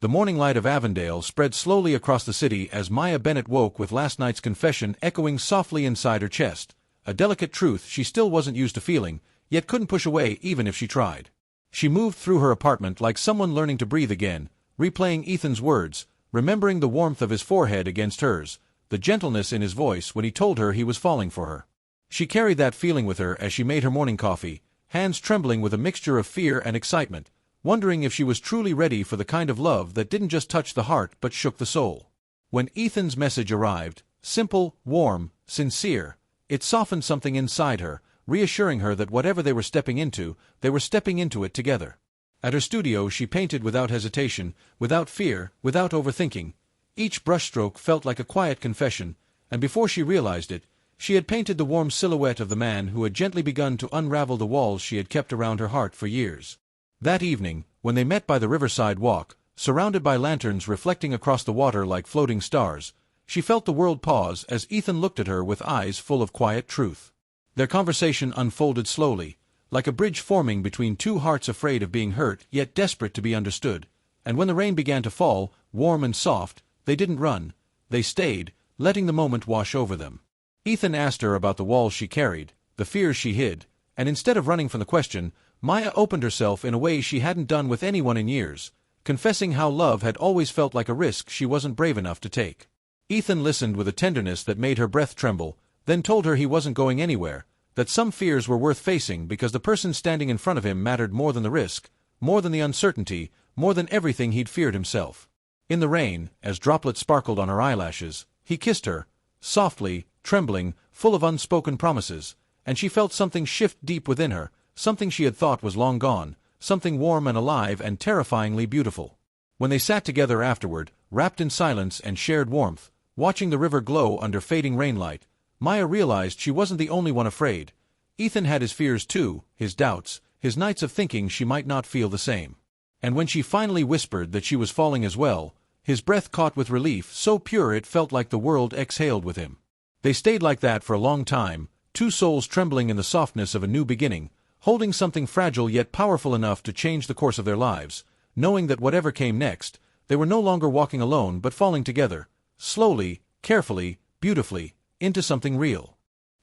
The morning light of Avondale spread slowly across the city as Maya Bennett woke with last night's confession echoing softly inside her chest, a delicate truth she still wasn't used to feeling, yet couldn't push away even if she tried. She moved through her apartment like someone learning to breathe again, replaying Ethan's words, remembering the warmth of his forehead against hers, the gentleness in his voice when he told her he was falling for her. She carried that feeling with her as she made her morning coffee, hands trembling with a mixture of fear and excitement, wondering if she was truly ready for the kind of love that didn't just touch the heart but shook the soul. When Ethan's message arrived, simple, warm, sincere, it softened something inside her, reassuring her that whatever they were stepping into it together. At her studio she painted without hesitation, without fear, without overthinking. Each brushstroke felt like a quiet confession, and before she realized it, she had painted the warm silhouette of the man who had gently begun to unravel the walls she had kept around her heart for years. That evening, when they met by the riverside walk, surrounded by lanterns reflecting across the water like floating stars, she felt the world pause as Ethan looked at her with eyes full of quiet truth. Their conversation unfolded slowly, like a bridge forming between two hearts afraid of being hurt yet desperate to be understood, and when the rain began to fall, warm and soft, they didn't run, they stayed, letting the moment wash over them. Ethan asked her about the walls she carried, the fears she hid, and instead of running from the question, Maya opened herself in a way she hadn't done with anyone in years, confessing how love had always felt like a risk she wasn't brave enough to take. Ethan listened with a tenderness that made her breath tremble, then told her he wasn't going anywhere, that some fears were worth facing because the person standing in front of him mattered more than the risk, more than the uncertainty, more than everything he'd feared himself. In the rain, as droplets sparkled on her eyelashes, he kissed her, softly, trembling, full of unspoken promises, and she felt something shift deep within her, something she had thought was long gone, something warm and alive and terrifyingly beautiful. When they sat together afterward, wrapped in silence and shared warmth, watching the river glow under fading rainlight, Maya realized she wasn't the only one afraid. Ethan had his fears too, his doubts, his nights of thinking she might not feel the same. And when she finally whispered that she was falling as well, his breath caught with relief so pure it felt like the world exhaled with him. They stayed like that for a long time, two souls trembling in the softness of a new beginning, holding something fragile yet powerful enough to change the course of their lives, knowing that whatever came next, they were no longer walking alone but falling together, slowly, carefully, beautifully, into something real.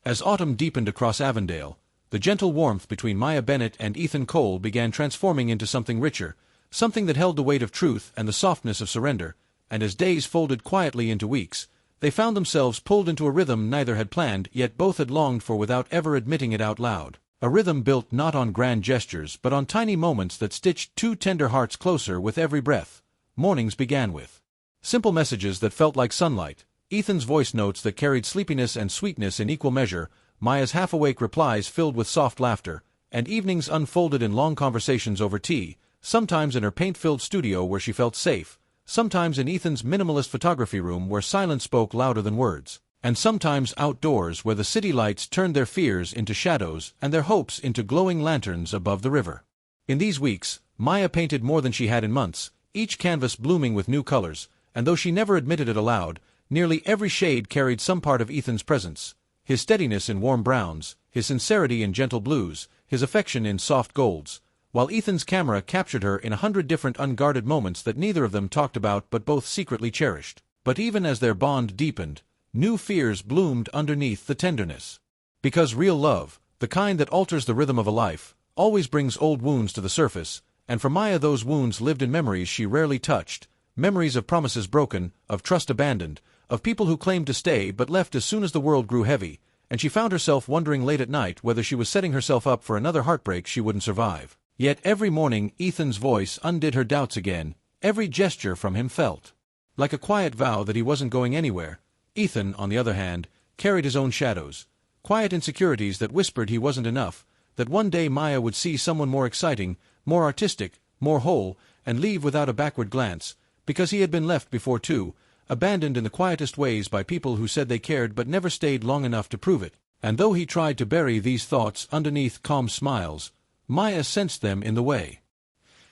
As autumn deepened across Avondale, the gentle warmth between Maya Bennett and Ethan Cole began transforming into something richer, something that held the weight of truth and the softness of surrender, and as days folded quietly into weeks, they found themselves pulled into a rhythm neither had planned yet both had longed for without ever admitting it out loud. A rhythm built not on grand gestures but on tiny moments that stitched two tender hearts closer with every breath. Mornings began with simple messages that felt like sunlight, Ethan's voice notes that carried sleepiness and sweetness in equal measure, Maya's half-awake replies filled with soft laughter, and evenings unfolded in long conversations over tea, sometimes in her paint-filled studio where she felt safe, sometimes in Ethan's minimalist photography room where silence spoke louder than words, and sometimes outdoors where the city lights turned their fears into shadows and their hopes into glowing lanterns above the river. In these weeks, Maya painted more than she had in months, each canvas blooming with new colors, and though she never admitted it aloud, nearly every shade carried some part of Ethan's presence, his steadiness in warm browns, his sincerity in gentle blues, his affection in soft golds, while Ethan's camera captured her in 100 different unguarded moments that neither of them talked about but both secretly cherished. But even as their bond deepened, new fears bloomed underneath the tenderness. Because real love, the kind that alters the rhythm of a life, always brings old wounds to the surface, and for Maya those wounds lived in memories she rarely touched, memories of promises broken, of trust abandoned, of people who claimed to stay but left as soon as the world grew heavy, and she found herself wondering late at night whether she was setting herself up for another heartbreak she wouldn't survive. Yet every morning Ethan's voice undid her doubts again, every gesture from him felt like a quiet vow that he wasn't going anywhere. Ethan, on the other hand, carried his own shadows, quiet insecurities that whispered he wasn't enough, that one day Maya would see someone more exciting, more artistic, more whole, and leave without a backward glance, because he had been left before too, abandoned in the quietest ways by people who said they cared but never stayed long enough to prove it. And though he tried to bury these thoughts underneath calm smiles, Maya sensed them in the way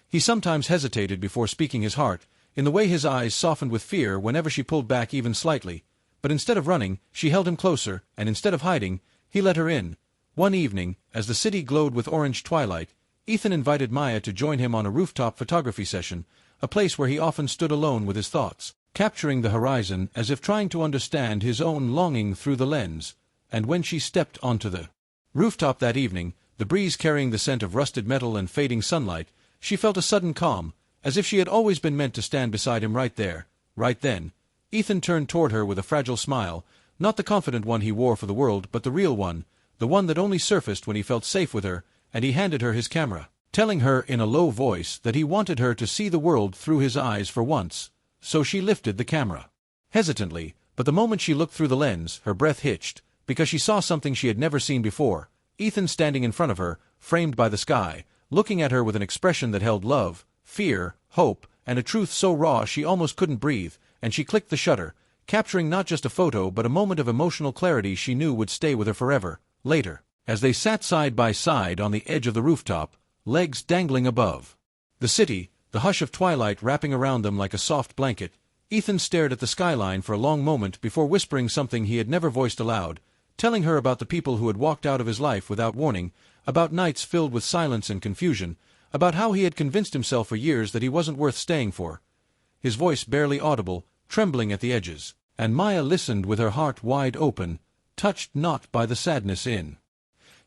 he sometimes hesitated before speaking his heart, in the way his eyes softened with fear whenever she pulled back even slightly. But instead of running, she held him closer, and instead of hiding, he let her in. One evening, as the city glowed with orange twilight, Ethan invited Maya to join him on a rooftop photography session, a place where he often stood alone with his thoughts, capturing the horizon as if trying to understand his own longing through the lens. And when she stepped onto the rooftop that evening, the breeze carrying the scent of rusted metal and fading sunlight, she felt a sudden calm, as if she had always been meant to stand beside him right there, right then. Ethan turned toward her with a fragile smile, not the confident one he wore for the world, but the real one, the one that only surfaced when he felt safe with her, and he handed her his camera, telling her in a low voice that he wanted her to see the world through his eyes for once. So she lifted the camera. Hesitantly, but the moment she looked through the lens, her breath hitched, because she saw something she had never seen before. Ethan standing in front of her, framed by the sky, looking at her with an expression that held love, fear, hope, and a truth so raw she almost couldn't breathe, and she clicked the shutter, capturing not just a photo but a moment of emotional clarity she knew would stay with her forever. Later, as they sat side by side on the edge of the rooftop, legs dangling above the city, the hush of twilight wrapping around them like a soft blanket, Ethan stared at the skyline for a long moment before whispering something he had never voiced aloud, telling her about the people who had walked out of his life without warning, about nights filled with silence and confusion, about how he had convinced himself for years that he wasn't worth staying for. His voice barely audible, trembling at the edges, and Maya listened with her heart wide open, touched not by the sadness in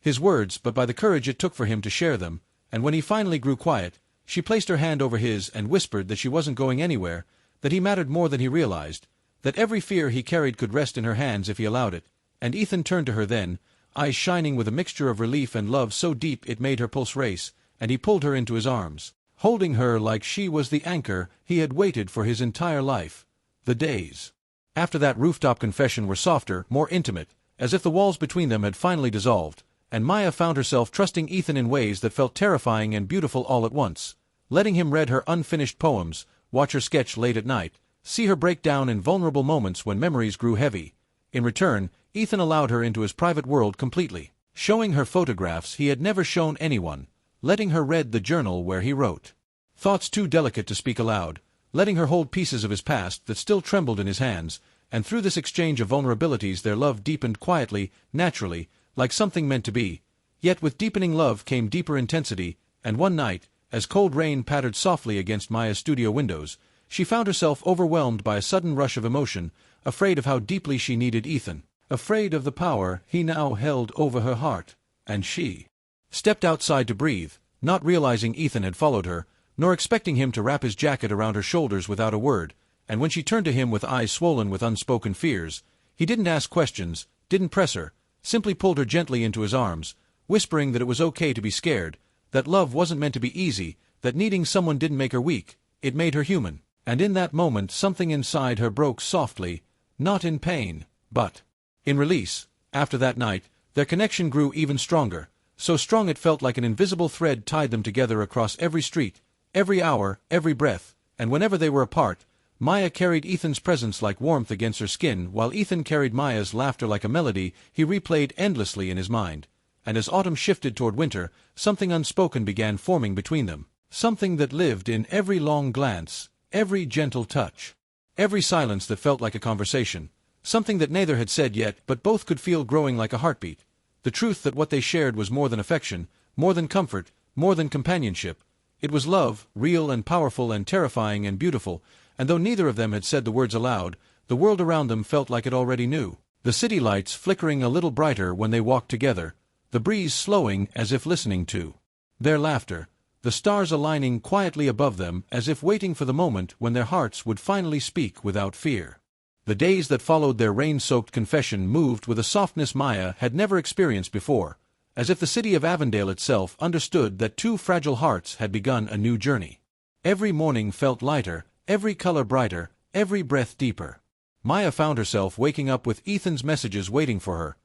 his words but by the courage it took for him to share them, and when he finally grew quiet, she placed her hand over his and whispered that she wasn't going anywhere, that he mattered more than he realized, that every fear he carried could rest in her hands if he allowed it, and Ethan turned to her then, eyes shining with a mixture of relief and love so deep it made her pulse race, and he pulled her into his arms, holding her like she was the anchor he had waited for his entire life. The days after that rooftop confession were softer, more intimate, as if the walls between them had finally dissolved, and Maya found herself trusting Ethan in ways that felt terrifying and beautiful all at once, letting him read her unfinished poems, watch her sketch late at night, see her break down in vulnerable moments when memories grew heavy. In return, Ethan allowed her into his private world completely, showing her photographs he had never shown anyone, letting her read the journal where he wrote thoughts too delicate to speak aloud, letting her hold pieces of his past that still trembled in his hands, and through this exchange of vulnerabilities their love deepened quietly, naturally, like something meant to be. Yet with deepening love came deeper intensity, and one night, as cold rain pattered softly against Maya's studio windows, she found herself overwhelmed by a sudden rush of emotion, afraid of how deeply she needed Ethan, afraid of the power he now held over her heart, and she stepped outside to breathe, not realizing Ethan had followed her, nor expecting him to wrap his jacket around her shoulders without a word, and when she turned to him with eyes swollen with unspoken fears, he didn't ask questions, didn't press her, simply pulled her gently into his arms, whispering that it was okay to be scared, that love wasn't meant to be easy, that needing someone didn't make her weak, it made her human. And in that moment something inside her broke softly, not in pain, but in release. After that night, their connection grew even stronger, so strong it felt like an invisible thread tied them together across every street, every hour, every breath, and whenever they were apart, Maya carried Ethan's presence like warmth against her skin, while Ethan carried Maya's laughter like a melody he replayed endlessly in his mind. And as autumn shifted toward winter, something unspoken began forming between them, something that lived in every long glance, every gentle touch, every silence that felt like a conversation, something that neither had said yet but both could feel growing like a heartbeat, the truth that what they shared was more than affection, more than comfort, more than companionship. It was love, real and powerful and terrifying and beautiful, and though neither of them had said the words aloud, the world around them felt like it already knew. The city lights flickering a little brighter when they walked together, the breeze slowing as if listening to their laughter, the stars aligning quietly above them as if waiting for the moment when their hearts would finally speak without fear. The days that followed their rain-soaked confession moved with a softness Maya had never experienced before, as if the city of Avondale itself understood that two fragile hearts had begun a new journey. Every morning felt lighter, every color brighter, every breath deeper. Maya found herself waking up with Ethan's messages waiting for her.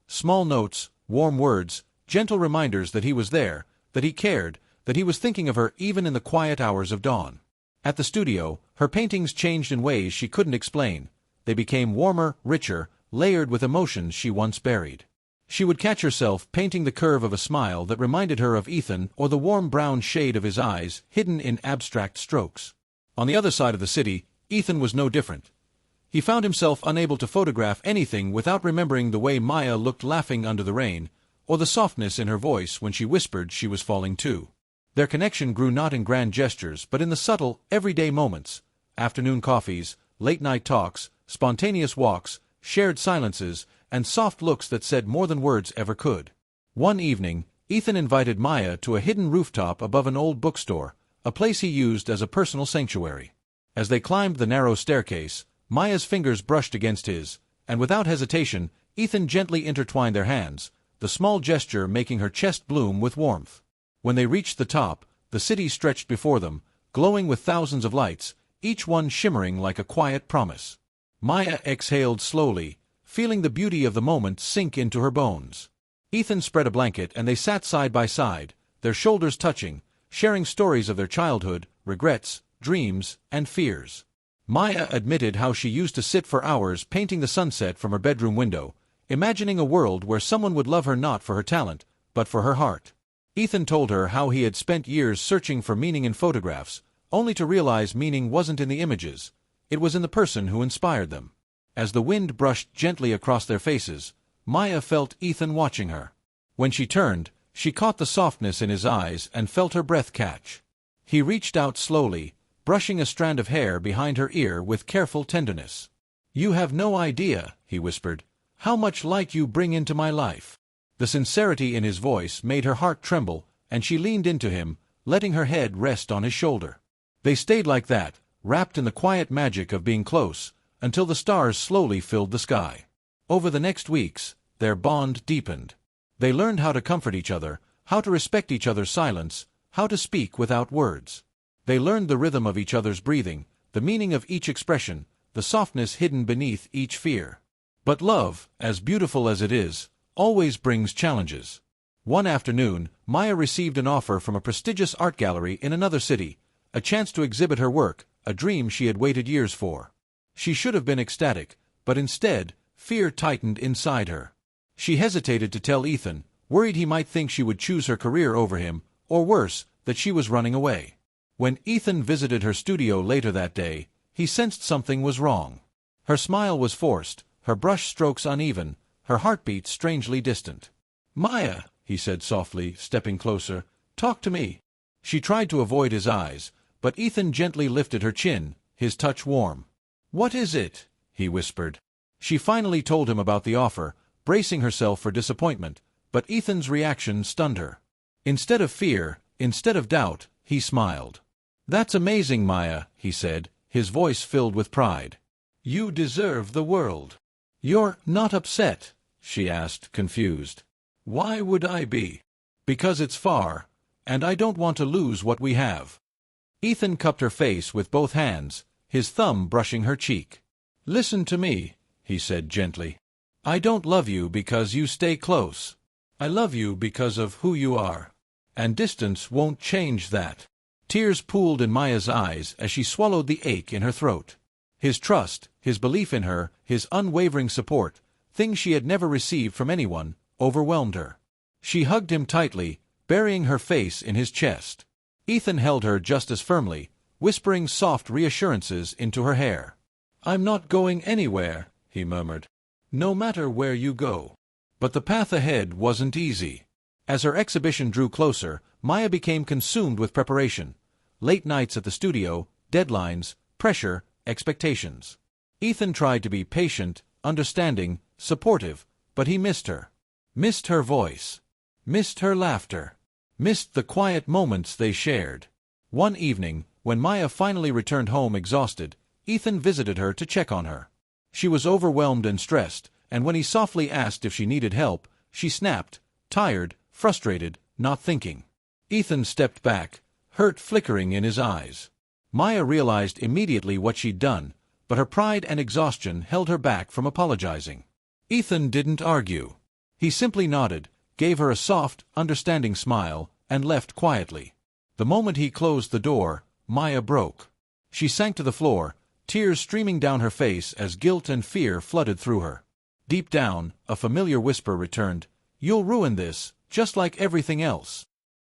Small notes, warm words, gentle reminders that he was there, that he cared, that he was thinking of her even in the quiet hours of dawn. At the studio, her paintings changed in ways she couldn't explain. They became warmer, richer, layered with emotions she once buried. She would catch herself painting the curve of a smile that reminded her of Ethan or the warm brown shade of his eyes hidden in abstract strokes. On the other side of the city, Ethan was no different. He found himself unable to photograph anything without remembering the way Maya looked laughing under the rain, or the softness in her voice when she whispered she was falling too. Their connection grew not in grand gestures but in the subtle, everyday moments: afternoon coffees, late-night talks, spontaneous walks, shared silences, and soft looks that said more than words ever could. One evening, Ethan invited Maya to a hidden rooftop above an old bookstore, a place he used as a personal sanctuary. As they climbed the narrow staircase, Maya's fingers brushed against his, and without hesitation, Ethan gently intertwined their hands, the small gesture making her chest bloom with warmth. When they reached the top, the city stretched before them, glowing with thousands of lights, each one shimmering like a quiet promise. Maya exhaled slowly, feeling the beauty of the moment sink into her bones. Ethan spread a blanket and they sat side by side, their shoulders touching, sharing stories of their childhood, regrets, dreams, and fears. Maya admitted how she used to sit for hours painting the sunset from her bedroom window, imagining a world where someone would love her not for her talent, but for her heart. Ethan told her how he had spent years searching for meaning in photographs, only to realize meaning wasn't in the images, it was in the person who inspired them. As the wind brushed gently across their faces, Maya felt Ethan watching her. When she turned, she caught the softness in his eyes and felt her breath catch. He reached out slowly, brushing a strand of hair behind her ear with careful tenderness. "You have no idea," he whispered, "how much light you bring into my life." The sincerity in his voice made her heart tremble, and she leaned into him, letting her head rest on his shoulder. They stayed like that, wrapped in the quiet magic of being close, until the stars slowly filled the sky. Over the next weeks, their bond deepened. They learned how to comfort each other, how to respect each other's silence, how to speak without words. They learned the rhythm of each other's breathing, the meaning of each expression, the softness hidden beneath each fear. But love, as beautiful as it is, always brings challenges. One afternoon, Maya received an offer from a prestigious art gallery in another city, a chance to exhibit her work, a dream she had waited years for. She should have been ecstatic, but instead, fear tightened inside her. She hesitated to tell Ethan, worried he might think she would choose her career over him, or worse, that she was running away. When Ethan visited her studio later that day, he sensed something was wrong. Her smile was forced, her brush strokes uneven, her heartbeat strangely distant. "Maya," he said softly, stepping closer, "talk to me." She tried to avoid his eyes, but Ethan gently lifted her chin, his touch warm. "What is it?" he whispered. She finally told him about the offer, bracing herself for disappointment, but Ethan's reaction stunned her. Instead of fear, instead of doubt, he smiled. "That's amazing, Maya," he said, his voice filled with pride. "You deserve the world." "You're not upset?" she asked, confused. "Why would I be?" "Because it's far, and I don't want to lose what we have." Ethan cupped her face with both hands, his thumb brushing her cheek. "Listen to me," he said gently. "I don't love you because you stay close. I love you because of who you are. And distance won't change that." Tears pooled in Maya's eyes as she swallowed the ache in her throat. His trust, his belief in her, his unwavering support, things she had never received from anyone, overwhelmed her. She hugged him tightly, burying her face in his chest. Ethan held her just as firmly, whispering soft reassurances into her hair. "I'm not going anywhere," he murmured. "No matter where you go." But the path ahead wasn't easy. As her exhibition drew closer, Maya became consumed with preparation. Late nights at the studio, deadlines, pressure, expectations. Ethan tried to be patient, understanding, supportive, but he missed her. Missed her voice. Missed her laughter. Missed the quiet moments they shared. One evening, when Maya finally returned home exhausted, Ethan visited her to check on her. She was overwhelmed and stressed, and when he softly asked if she needed help, she snapped, tired, frustrated, not thinking. Ethan stepped back, hurt flickering in his eyes. Maya realized immediately what she'd done, but her pride and exhaustion held her back from apologizing. Ethan didn't argue. He simply nodded, gave her a soft, understanding smile, and left quietly. The moment he closed the door, Maya broke. She sank to the floor, tears streaming down her face as guilt and fear flooded through her. Deep down, a familiar whisper returned, "You'll ruin this, just like everything else."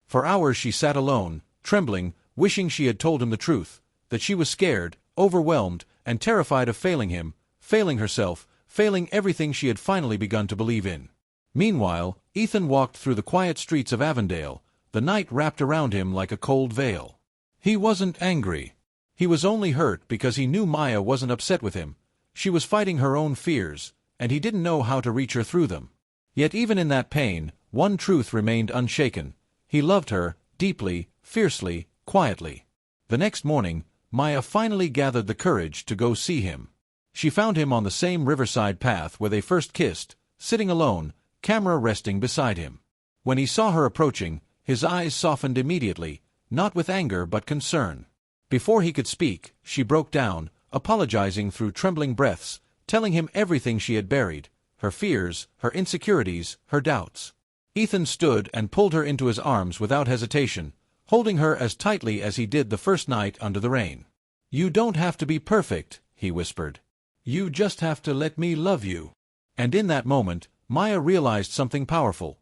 For hours she sat alone, trembling, wishing she had told him the truth, that she was scared, overwhelmed, and terrified of failing him, failing herself, failing everything she had finally begun to believe in. Meanwhile, Ethan walked through the quiet streets of Avondale, the night wrapped around him like a cold veil. He wasn't angry. He was only hurt because he knew Maya wasn't upset with him. She was fighting her own fears, and he didn't know how to reach her through them. Yet even in that pain, one truth remained unshaken. He loved her, deeply, fiercely, quietly. The next morning, Maya finally gathered the courage to go see him. She found him on the same riverside path where they first kissed, sitting alone, camera resting beside him. When he saw her approaching, his eyes softened immediately, not with anger but concern. Before he could speak, she broke down, apologizing through trembling breaths, telling him everything she had buried, her fears, her insecurities, her doubts. Ethan stood and pulled her into his arms without hesitation, holding her as tightly as he did the first night under the rain. "You don't have to be perfect," he whispered. "You just have to let me love you." And in that moment, Maya realized something powerful.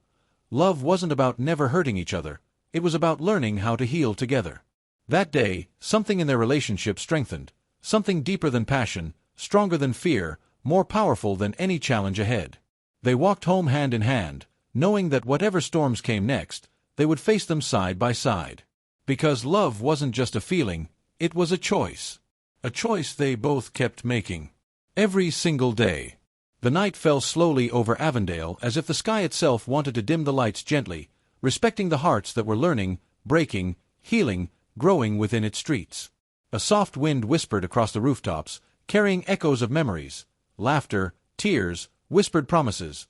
Love wasn't about never hurting each other. It was about learning how to heal together. That day, something in their relationship strengthened. Something deeper than passion, stronger than fear, more powerful than any challenge ahead. They walked home hand in hand, knowing that whatever storms came next, they would face them side by side. Because love wasn't just a feeling, it was a choice. A choice they both kept making. Every single day. The night fell slowly over Avondale as if the sky itself wanted to dim the lights gently, respecting the hearts that were learning, breaking, healing, growing within its streets. A soft wind whispered across the rooftops, carrying echoes of memories, laughter, tears, whispered promises.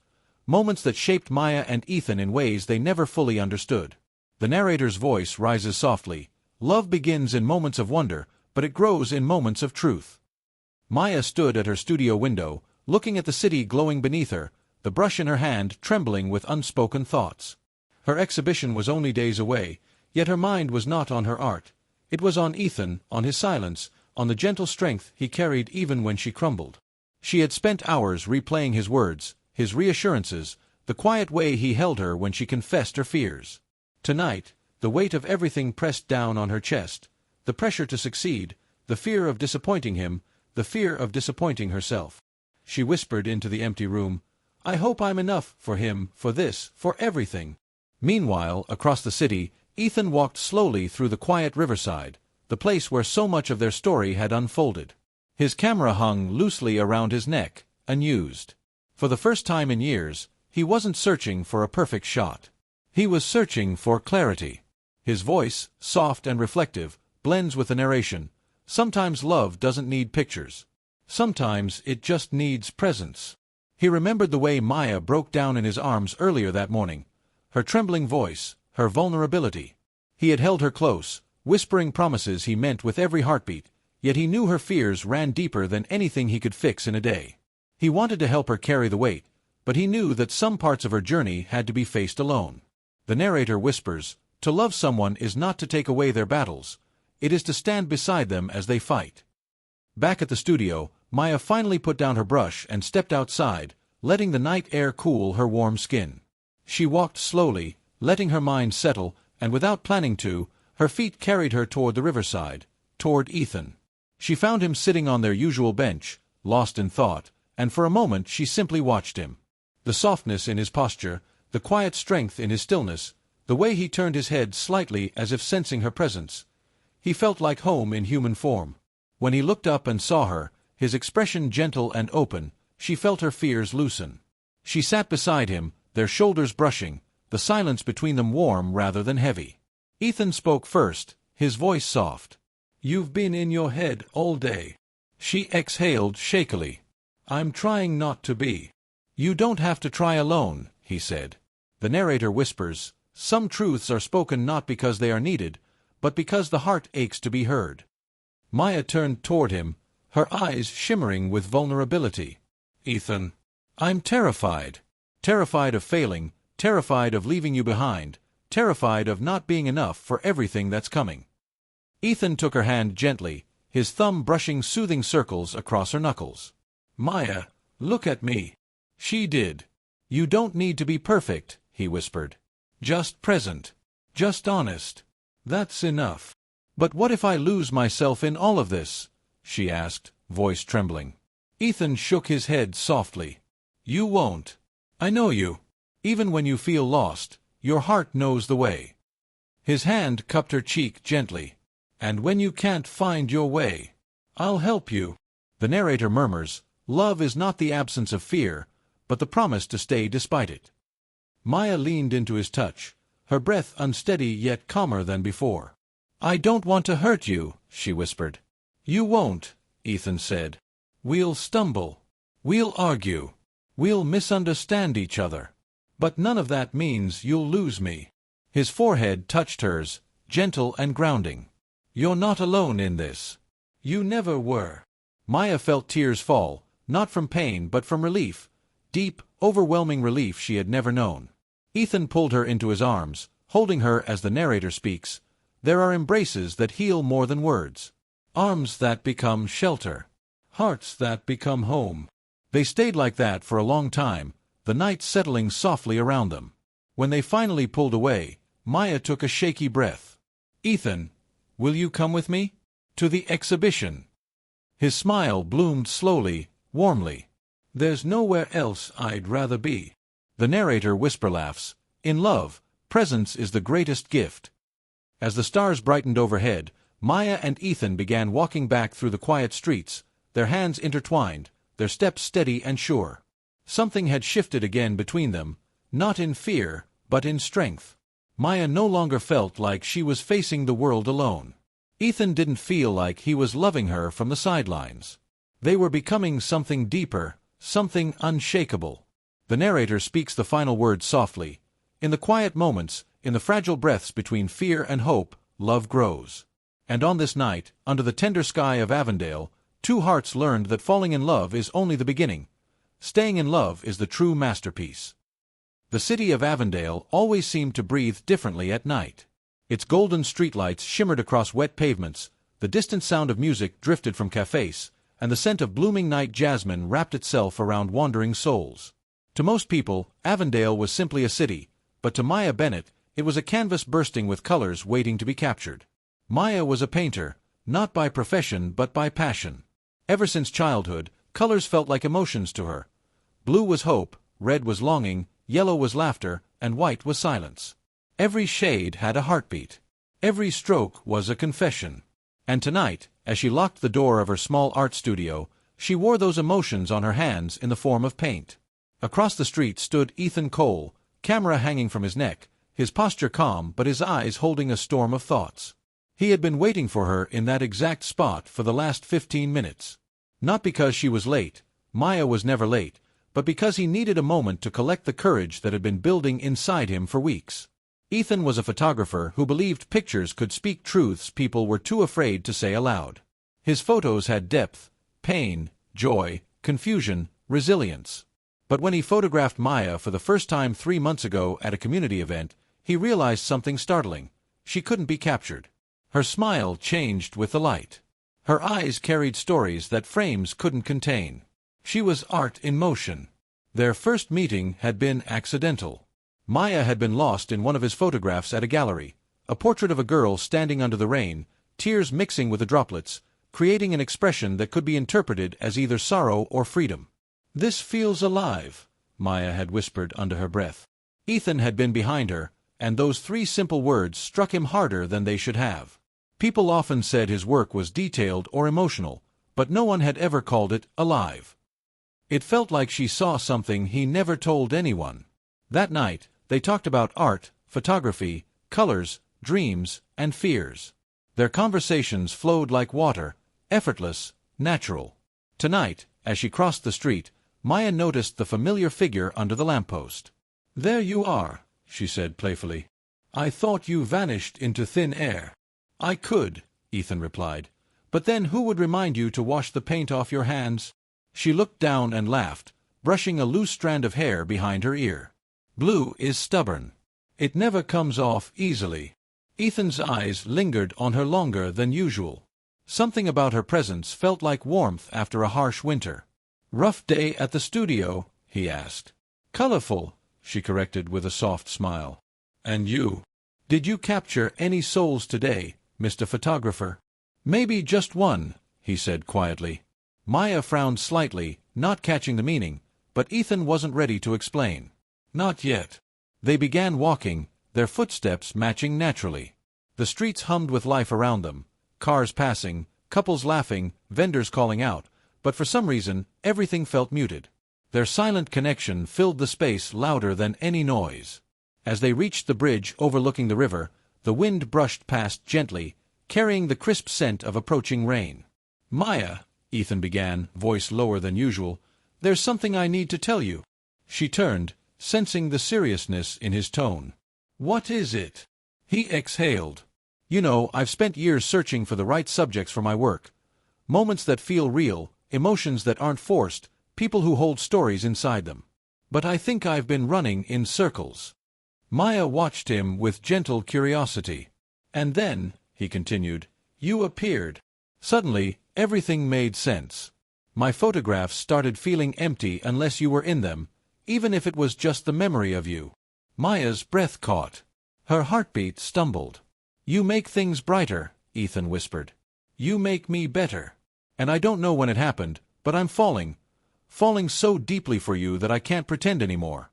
Moments that shaped Maya and Ethan in ways they never fully understood. The narrator's voice rises softly. Love begins in moments of wonder, but it grows in moments of truth. Maya stood at her studio window, looking at the city glowing beneath her, the brush in her hand trembling with unspoken thoughts. Her exhibition was only days away, yet her mind was not on her art. It was on Ethan, on his silence, on the gentle strength he carried even when she crumbled. She had spent hours replaying his words, his reassurances, the quiet way he held her when she confessed her fears. Tonight, the weight of everything pressed down on her chest, the pressure to succeed, the fear of disappointing him, the fear of disappointing herself. She whispered into the empty room, "I hope I'm enough for him, for this, for everything." Meanwhile, across the city, Ethan walked slowly through the quiet riverside, the place where so much of their story had unfolded. His camera hung loosely around his neck, unused. For the first time in years, he wasn't searching for a perfect shot. He was searching for clarity. His voice, soft and reflective, blends with the narration. Sometimes love doesn't need pictures. Sometimes it just needs presence. He remembered the way Maya broke down in his arms earlier that morning. Her trembling voice, her vulnerability. He had held her close, whispering promises he meant with every heartbeat, yet he knew her fears ran deeper than anything he could fix in a day. He wanted to help her carry the weight, but he knew that some parts of her journey had to be faced alone. The narrator whispers, "To love someone is not to take away their battles. It is to stand beside them as they fight." Back at the studio, Maya finally put down her brush and stepped outside, letting the night air cool her warm skin. She walked slowly, letting her mind settle, and without planning to, her feet carried her toward the riverside, toward Ethan. She found him sitting on their usual bench, lost in thought, and for a moment she simply watched him. The softness in his posture, the quiet strength in his stillness, the way he turned his head slightly as if sensing her presence. He felt like home in human form. When he looked up and saw her, his expression gentle and open, she felt her fears loosen. She sat beside him, their shoulders brushing, the silence between them warm rather than heavy. Ethan spoke first, his voice soft. "You've been in your head all day." She exhaled shakily. "I'm trying not to be." "You don't have to try alone," he said. The narrator whispers, "Some truths are spoken not because they are needed, but because the heart aches to be heard." Maya turned toward him, her eyes shimmering with vulnerability. "Ethan, I'm terrified. Terrified of failing, terrified of leaving you behind, terrified of not being enough for everything that's coming." Ethan took her hand gently, his thumb brushing soothing circles across her knuckles. "Maya, look at me." She did. "You don't need to be perfect," he whispered. "Just present. Just honest. That's enough." "But what if I lose myself in all of this?" she asked, voice trembling. Ethan shook his head softly. "You won't. I know you. Even when you feel lost, your heart knows the way." His hand cupped her cheek gently. "And when you can't find your way, I'll help you." The narrator murmurs, "Love is not the absence of fear, but the promise to stay despite it." Maya leaned into his touch, her breath unsteady yet calmer than before. "I don't want to hurt you," she whispered. "You won't," Ethan said. "We'll stumble. We'll argue. We'll misunderstand each other. But none of that means you'll lose me." His forehead touched hers, gentle and grounding. "You're not alone in this. You never were." Maya felt tears fall, not from pain but from relief, deep, overwhelming relief she had never known. Ethan pulled her into his arms, holding her as the narrator speaks. There are embraces that heal more than words. Arms that become shelter. Hearts that become home. They stayed like that for a long time, the night settling softly around them. When they finally pulled away, Maya took a shaky breath. "Ethan, will you come with me? To the exhibition?" His smile bloomed slowly, warmly. "There's nowhere else I'd rather be." The narrator whisper laughs. "In love, presence is the greatest gift." As the stars brightened overhead, Maya and Ethan began walking back through the quiet streets, their hands intertwined, their steps steady and sure. Something had shifted again between them, not in fear, but in strength. Maya no longer felt like she was facing the world alone. Ethan didn't feel like he was loving her from the sidelines. They were becoming something deeper, something unshakable. The narrator speaks the final words softly. "In the quiet moments, in the fragile breaths between fear and hope, love grows." And on this night, under the tender sky of Avondale, two hearts learned that falling in love is only the beginning. Staying in love is the true masterpiece. The city of Avondale always seemed to breathe differently at night. Its golden streetlights shimmered across wet pavements, the distant sound of music drifted from cafes, and the scent of blooming night jasmine wrapped itself around wandering souls. To most people, Avondale was simply a city, but to Maya Bennett, it was a canvas bursting with colors waiting to be captured. Maya was a painter, not by profession but by passion. Ever since childhood, colors felt like emotions to her. Blue was hope, red was longing, yellow was laughter, and white was silence. Every shade had a heartbeat. Every stroke was a confession. And tonight, as she locked the door of her small art studio, she wore those emotions on her hands in the form of paint. Across the street stood Ethan Cole, camera hanging from his neck, his posture calm but his eyes holding a storm of thoughts. He had been waiting for her in that exact spot for the last 15 minutes. Not because she was late, Maya was never late, but because he needed a moment to collect the courage that had been building inside him for weeks. Ethan was a photographer who believed pictures could speak truths people were too afraid to say aloud. His photos had depth, pain, joy, confusion, resilience. But when he photographed Maya for the first time 3 months ago at a community event, he realized something startling. She couldn't be captured. Her smile changed with the light. Her eyes carried stories that frames couldn't contain. She was art in motion. Their first meeting had been accidental. Maya had been lost in one of his photographs at a gallery, a portrait of a girl standing under the rain, tears mixing with the droplets, creating an expression that could be interpreted as either sorrow or freedom. "This feels alive," Maya had whispered under her breath. Ethan had been behind her, and those 3 simple words struck him harder than they should have. People often said his work was detailed or emotional, but no one had ever called it alive. It felt like she saw something he never told anyone. That night, they talked about art, photography, colors, dreams, and fears. Their conversations flowed like water, effortless, natural. Tonight, as she crossed the street, Maya noticed the familiar figure under the lamppost. "There you are," she said playfully. "I thought you vanished into thin air." "I could," Ethan replied. "But then who would remind you to wash the paint off your hands?" She looked down and laughed, brushing a loose strand of hair behind her ear. "Blue is stubborn. It never comes off easily." Ethan's eyes lingered on her longer than usual. Something about her presence felt like warmth after a harsh winter. "Rough day at the studio?" he asked. "Colorful," she corrected with a soft smile. "And you? Did you capture any souls today, Mr. Photographer?" "Maybe just one," he said quietly. Maya frowned slightly, not catching the meaning, but Ethan wasn't ready to explain. "Not yet." They began walking, their footsteps matching naturally. The streets hummed with life around them, cars passing, couples laughing, vendors calling out, but for some reason, everything felt muted. Their silent connection filled the space louder than any noise. As they reached the bridge overlooking the river, the wind brushed past gently, carrying the crisp scent of approaching rain. "Maya," Ethan began, voice lower than usual, "there's something I need to tell you." She turned, sensing the seriousness in his tone. "What is it?" He exhaled. "You know, I've spent years searching for the right subjects for my work. Moments that feel real, emotions that aren't forced, people who hold stories inside them. But I think I've been running in circles." Maya watched him with gentle curiosity. "And then," he continued, "you appeared. Suddenly, everything made sense. My photographs started feeling empty unless you were in them, even if it was just the memory of you." Maya's breath caught. Her heartbeat stumbled. "You make things brighter," Ethan whispered. "You make me better. And I don't know when it happened, but I'm falling so deeply for you that I can't pretend anymore."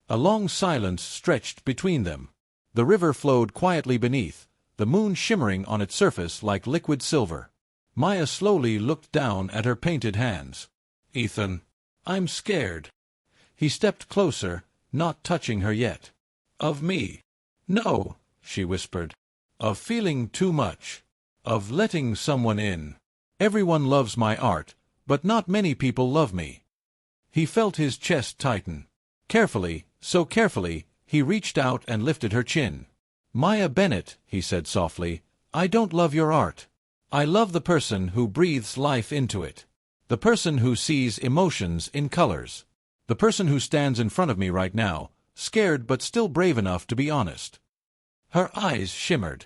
A long silence stretched between them. The river flowed quietly beneath, the moon shimmering on its surface like liquid silver. Maya slowly looked down at her painted hands. "Ethan, I'm scared." He stepped closer, not touching her yet. "Of me?" "No," she whispered. "Of feeling too much. Of letting someone in. Everyone loves my art, but not many people love me." He felt his chest tighten. Carefully, so carefully, he reached out and lifted her chin. "Maya Bennett," he said softly, "I don't love your art. I love the person who breathes life into it. The person who sees emotions in colors. The person who stands in front of me right now, scared but still brave enough to be honest." Her eyes shimmered.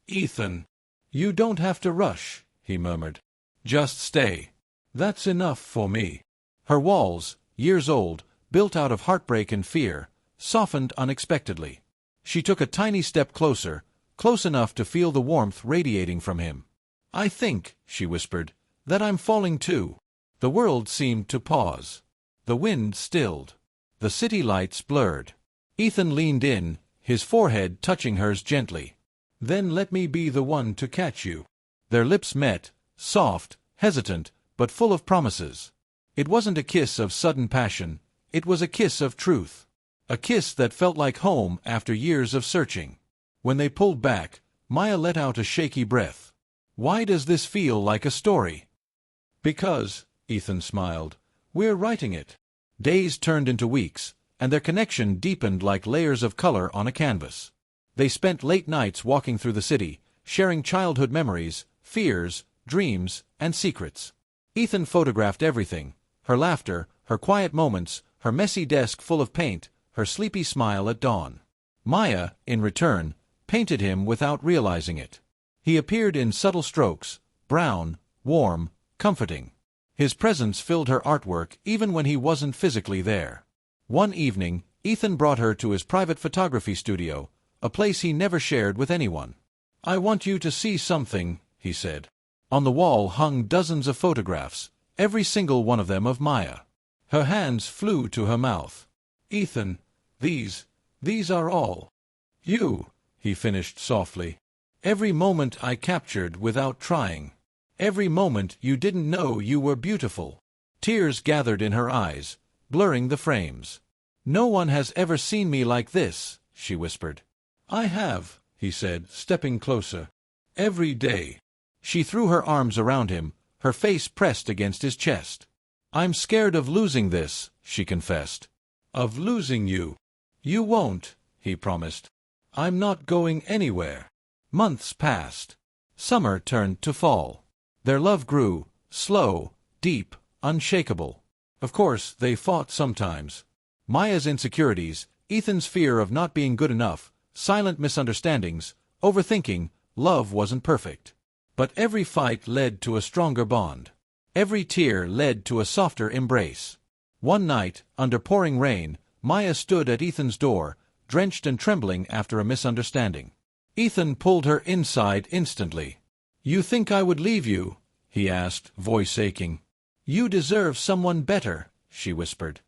"Ethan, you don't have to rush," he murmured. "Just stay. That's enough for me." Her walls, years old, built out of heartbreak and fear, softened unexpectedly. She took a tiny step closer, close enough to feel the warmth radiating from him. "I think," she whispered, "that I'm falling too." The world seemed to pause. The wind stilled. The city lights blurred. Ethan leaned in, his forehead touching hers gently. "Then let me be the one to catch you." Their lips met, soft, hesitant, but full of promises. It wasn't a kiss of sudden passion, it was a kiss of truth. A kiss that felt like home after years of searching. When they pulled back, Maya let out a shaky breath. "Why does this feel like a story?" "Because," Ethan smiled, "we're writing it." Days turned into weeks, and their connection deepened like layers of color on a canvas. They spent late nights walking through the city, sharing childhood memories, fears, dreams, and secrets. Ethan photographed everything: her laughter, her quiet moments, her messy desk full of paint, her sleepy smile at dawn. Maya, in return, painted him without realizing it. He appeared in subtle strokes, brown, warm, comforting. His presence filled her artwork even when he wasn't physically there. One evening, Ethan brought her to his private photography studio, a place he never shared with anyone. "I want you to see something," he said. On the wall hung dozens of photographs, every single one of them of Maya. Her hands flew to her mouth. "Ethan, these are all you," he finished softly. "Every moment I captured without trying. Every moment you didn't know you were beautiful." Tears gathered in her eyes, blurring the frames. "No one has ever seen me like this," she whispered. "I have," he said, stepping closer. "Every day." She threw her arms around him, her face pressed against his chest. "I'm scared of losing this," she confessed. "Of losing you." "You won't," he promised. "I'm not going anywhere." Months passed. Summer turned to fall. Their love grew, slow, deep, unshakable. Of course, they fought sometimes. Maya's insecurities, Ethan's fear of not being good enough, silent misunderstandings, overthinking, love wasn't perfect. But every fight led to a stronger bond. Every tear led to a softer embrace. One night, under pouring rain, Maya stood at Ethan's door, drenched and trembling after a misunderstanding. Ethan pulled her inside instantly. "You think I would leave you?" he asked, voice aching. "You deserve someone better," she whispered.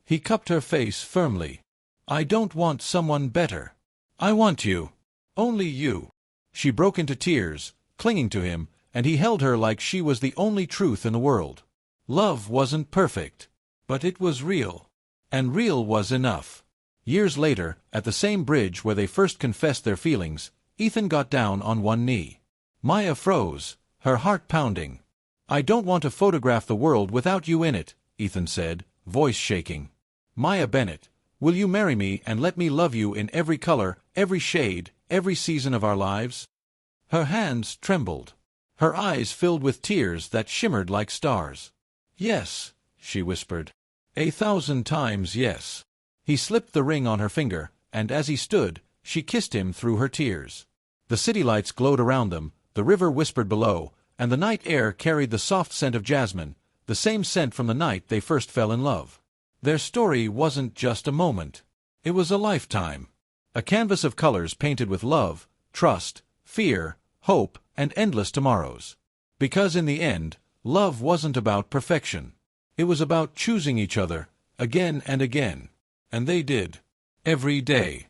He cupped her face firmly. "I don't want someone better. I want you. Only you." She broke into tears, clinging to him, and he held her like she was the only truth in the world. Love wasn't perfect, but it was real. And real was enough. Years later, at the same bridge where they first confessed their feelings, Ethan got down on one knee. Maya froze, her heart pounding. "I don't want to photograph the world without you in it," Ethan said, voice shaking. "Maya Bennett, will you marry me and let me love you in every color, every shade, every season of our lives?" Her hands trembled. Her eyes filled with tears that shimmered like stars. "Yes," she whispered. 1,000 times yes. He slipped the ring on her finger, and as he stood, she kissed him through her tears. The city lights glowed around them, the river whispered below, and the night air carried the soft scent of jasmine, the same scent from the night they first fell in love. Their story wasn't just a moment. It was a lifetime. A canvas of colors painted with love, trust, fear, hope, and endless tomorrows. Because in the end, love wasn't about perfection. It was about choosing each other, again and again. And they did. Every day.